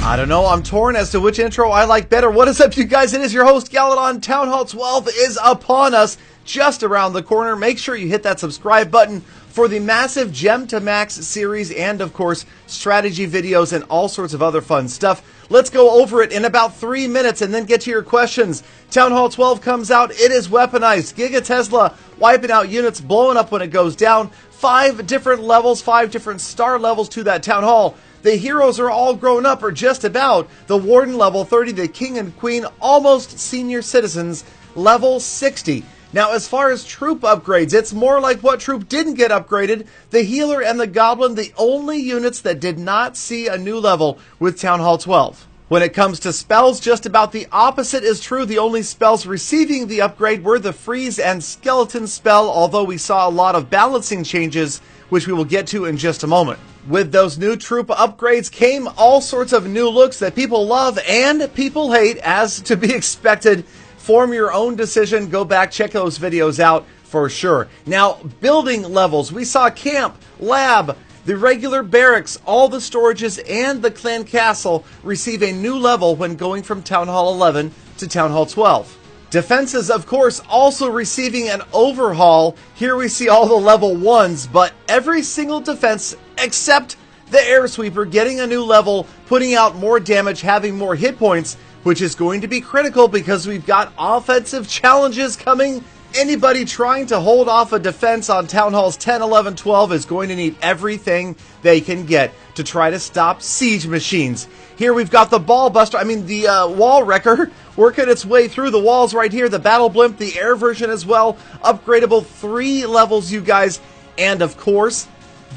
I don't know, I'm torn as to which intro I like better. What is up, you guys? It is your host, Galadon. Town Hall 12 is upon us, just around the corner. Make sure you hit that subscribe button for the massive Gem to Max series and, of course, strategy videos and all sorts of other fun stuff. Let's go over it in about 3 minutes and then get to your questions. Town Hall 12 comes out. It is weaponized. Giga Tesla wiping out units, blowing up when it goes down. 5 different levels, 5 different star levels to that Town Hall. The heroes are all grown up, or just about. The Warden level 30, the King and Queen, almost senior citizens, level 60. Now, as far as troop upgrades, it's more like what troop didn't get upgraded. The Healer and the Goblin, the only units that did not see a new level with Town Hall 12. When it comes to spells, just about the opposite is true. The only spells receiving the upgrade were the Freeze and Skeleton spell, although we saw a lot of balancing changes, which we will get to in just a moment. With those new troop upgrades came all sorts of new looks that people love and people hate, as to be expected. Form your own decision. Go back, check those videos out for sure. Now, building levels. We saw camp, lab, the regular barracks, all the storages, and the clan castle receive a new level when going from Town Hall 11 to Town Hall 12. Defenses, of course, also receiving an overhaul. Here we see all the level 1s, but every single defense except the air sweeper getting a new level, putting out more damage, having more hit points, which is going to be critical because we've got offensive challenges coming. Anybody trying to hold off a defense on Town Halls 10, 11, 12 is going to need everything they can get to try to stop siege machines. Here we've got the the wall wrecker working its way through the walls right here. The battle blimp, the air version as well. Upgradable 3 levels, you guys. And of course,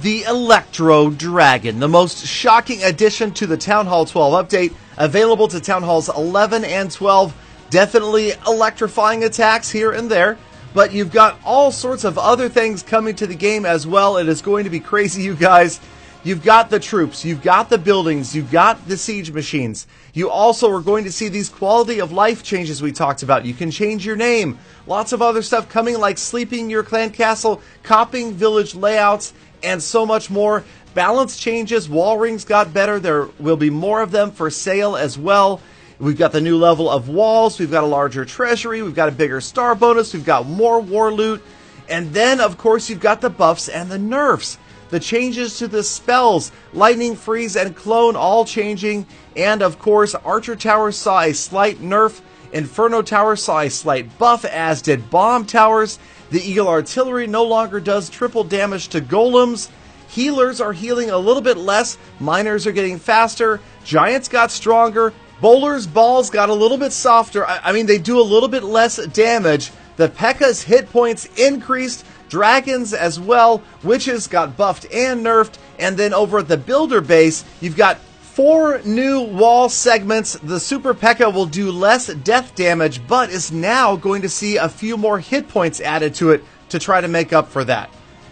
the Electro Dragon, the most shocking addition to the Town Hall 12 update, available to Town Halls 11 and 12. Definitely electrifying attacks here and there, but you've got all sorts of other things coming to the game as well. It is going to be crazy, you guys. You've got the troops, you've got the buildings, you've got the siege machines. You also are going to see these quality of life changes we talked about. You can change your name. Lots of other stuff coming, like sleeping your clan castle, copying village layouts, and so much more. Balance changes, wall rings got better. There will be more of them for sale as well. We've got the new level of walls, we've got a larger treasury, we've got a bigger star bonus, we've got more war loot, and then, of course, you've got the buffs and the nerfs. The changes to the spells, Lightning, Freeze, and Clone all changing, and, of course, Archer Towers saw a slight nerf, Inferno Tower saw a slight buff, as did Bomb Towers. The Eagle Artillery no longer does triple damage to golems. Healers are healing a little bit less, Miners are getting faster, Giants got stronger, Bowlers' balls got a little bit softer. They do a little bit less damage. The P.E.K.K.A.'s hit points increased. Dragons as well. Witches got buffed and nerfed. And then over at the Builder base, you've got 4 new wall segments. The Super P.E.K.K.A. will do less death damage, but is now going to see a few more hit points added to it to try to make up for that.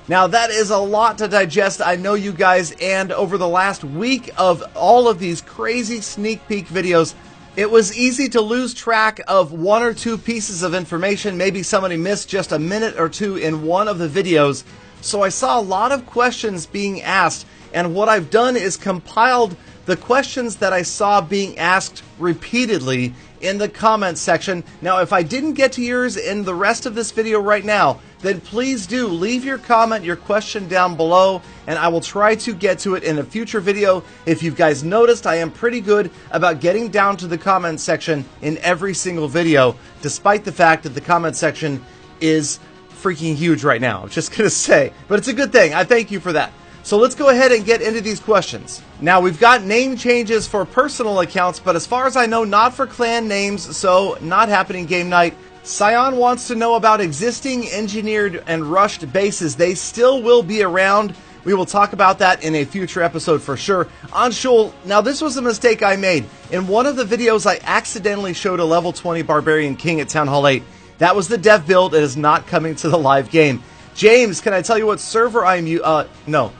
Now, that is a lot to digest, I know, you guys, and over the last week of all of these crazy sneak peek videos, it was easy to lose track of 1 or 2 pieces of information. Maybe somebody missed just a minute or 2 in one of the videos. So I saw a lot of questions being asked, and what I've done is compiled the questions that I saw being asked repeatedly in the comments section. Now, if I didn't get to yours in the rest of this video right now, then please do leave your comment, your question down below, and I will try to get to it in a future video. If you guys noticed, I am pretty good about getting down to the comment section in every single video, despite the fact that the comment section is freaking huge right now. I'm just gonna say, but it's a good thing. I thank you for that. So let's go ahead and get into these questions. Now, we've got name changes for personal accounts, but as far as I know, not for clan names, so not happening game night. Scion wants to know about existing engineered and rushed bases. They still will be around. We will talk about that in a future episode for sure. Anshul, now this was a mistake I made. In one of the videos, I accidentally showed a level 20 Barbarian King at Town Hall 8. That was the dev build. It is not coming to the live game. James, can I tell you what server I'm no.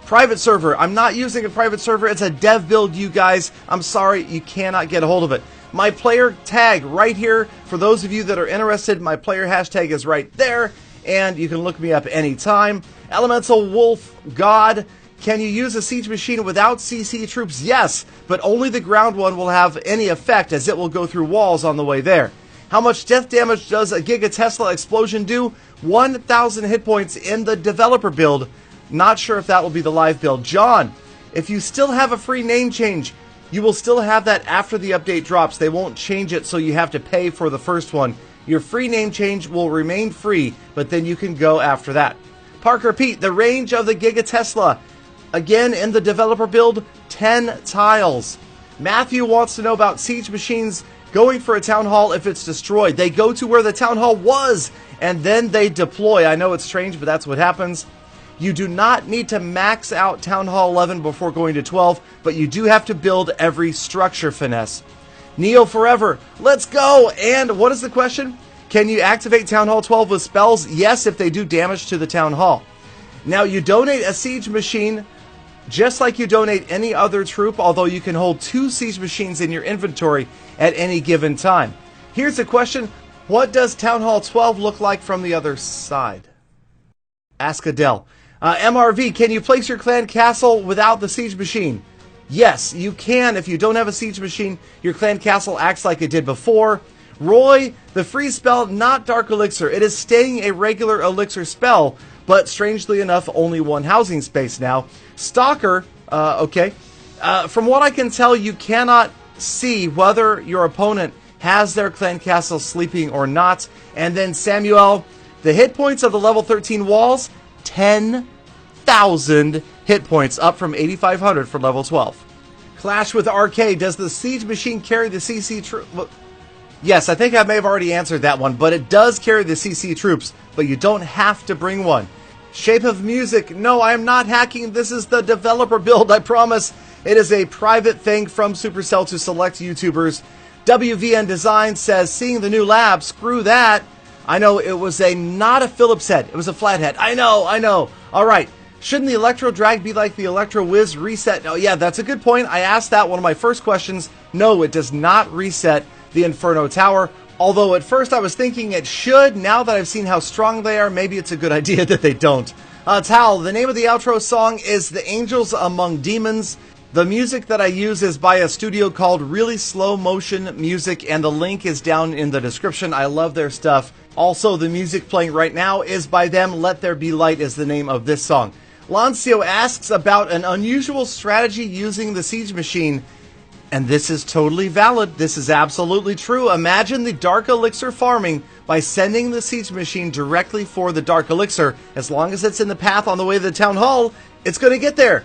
Private server. I'm not using a private server. It's a dev build, you guys. I'm sorry, you cannot get a hold of it. My player tag right here, for those of you that are interested, my player hashtag is right there, and you can look me up anytime. Elemental Wolf God, Can you use a siege machine without CC troops? Yes, but only the ground one will have any effect, as it will go through walls on the way there. How much death damage does a Giga Tesla explosion do? 1,000 hit points in the developer build. Not sure if that will be the live build. John, if you still have a free name change, you will still have that after the update drops. They won't change it, so you have to pay for the first one. Your free name change will remain free, but then you can go after that. Parker Pete, the range of the Giga Tesla. Again, in the developer build, 10 tiles. Matthew wants to know about siege machines going for a town hall if it's destroyed. They go to where the town hall was, and then they deploy. I know it's strange, but that's what happens. You do not need to max out Town Hall 11 before going to 12, but you do have to build every structure finesse. Neo Forever, let's go! And what is the question? Can you activate Town Hall 12 with spells? Yes, if they do damage to the Town Hall. Now, you donate a siege machine just like you donate any other troop, although you can hold 2 siege machines in your inventory at any given time. Here's the question. What does Town Hall 12 look like from the other side? Ask Adele. MRV, can you place your clan castle without the siege machine? Yes, you can. If you don't have a siege machine, your clan castle acts like it did before. Roy, the free spell, not Dark Elixir. It is staying a regular elixir spell, but strangely enough, only 1 housing space now. Stalker, okay. From what I can tell, you cannot see whether your opponent has their clan castle sleeping or not. And then Samuel, the hit points of the level 13 walls, 10,000 hit points, up from 8,500 for level 12. Clash with RK, does the siege machine carry the CC troop? Yes, I think I may have already answered that one, but it does carry the CC troops, but you don't have to bring one. Shape of Music, no, I am not hacking. This is the developer build, I promise. It is a private thing from Supercell to select YouTubers. WVN Design says, seeing the new lab, screw that. I know it was not a Phillips head. It was a flat head. I know. All right. Shouldn't the Electro Drag be like the Electro Whiz reset? Oh, yeah, that's a good point. I asked that one of my first questions. No, it does not reset the Inferno Tower. Although at first I was thinking it should. Now that I've seen how strong they are, maybe it's a good idea that they don't. Tal, the name of the outro song is The Angels Among Demons. The music that I use is by a studio called Really Slow Motion Music, and the link is down in the description. I love their stuff. Also, the music playing right now is by them. Let There Be Light is the name of this song. Lancio asks about an unusual strategy using the siege machine, and this is totally valid. This is absolutely true. Imagine the Dark Elixir farming by sending the siege machine directly for the Dark Elixir. As long as it's in the path on the way to the Town Hall, it's going to get there.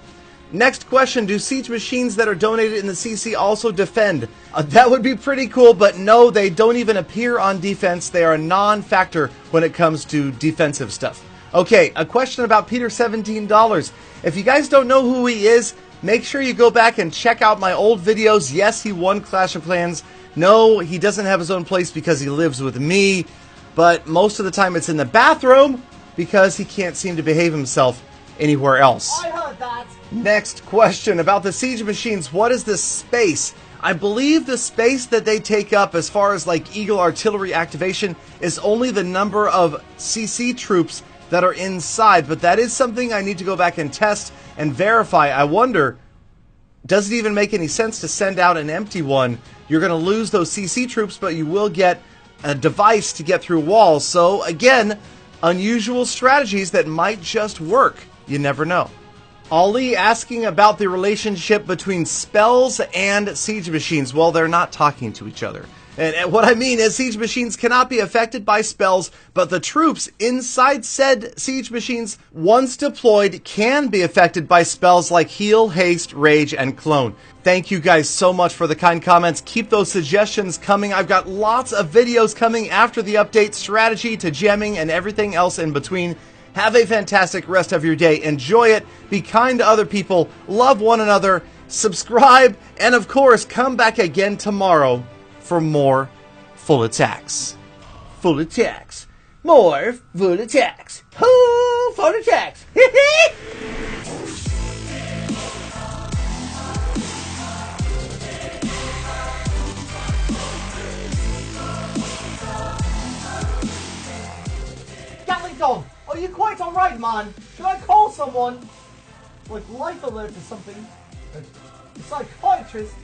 Next question, do siege machines that are donated in the CC also defend? That would be pretty cool, but no, they don't even appear on defense. They are a non-factor when it comes to defensive stuff. Okay, a question about Peter $17. If you guys don't know who he is, make sure you go back and check out my old videos. Yes, he won Clash of Clans. No, he doesn't have his own place because he lives with me, but most of the time it's in the bathroom because he can't seem to behave himself anywhere else. I heard that. Next question about the siege machines. What is the space? I believe the space that they take up as far as like Eagle artillery activation is only the number of CC troops that are inside, but that is something I need to go back and test and verify. I wonder, does it even make any sense to send out an empty one? You're going to lose those CC troops, but you will get a device to get through walls. So again, unusual strategies that might just work. You never know. Ali asking about the relationship between spells and siege machines. Well, they're not talking to each other. And what I mean is siege machines cannot be affected by spells, but the troops inside said siege machines, once deployed, can be affected by spells like Heal, Haste, Rage, and Clone. Thank you guys so much for the kind comments. Keep those suggestions coming. I've got lots of videos coming after the update, strategy to gemming, and everything else in between. Have a fantastic rest of your day. Enjoy it. Be kind to other people. Love one another. Subscribe. And of course, come back again tomorrow for more full attacks. Full attacks. More full attacks. Whoo, full attacks. Gatling Dog, are you quite alright, man? Should I call someone? like life alert is something a psychiatrist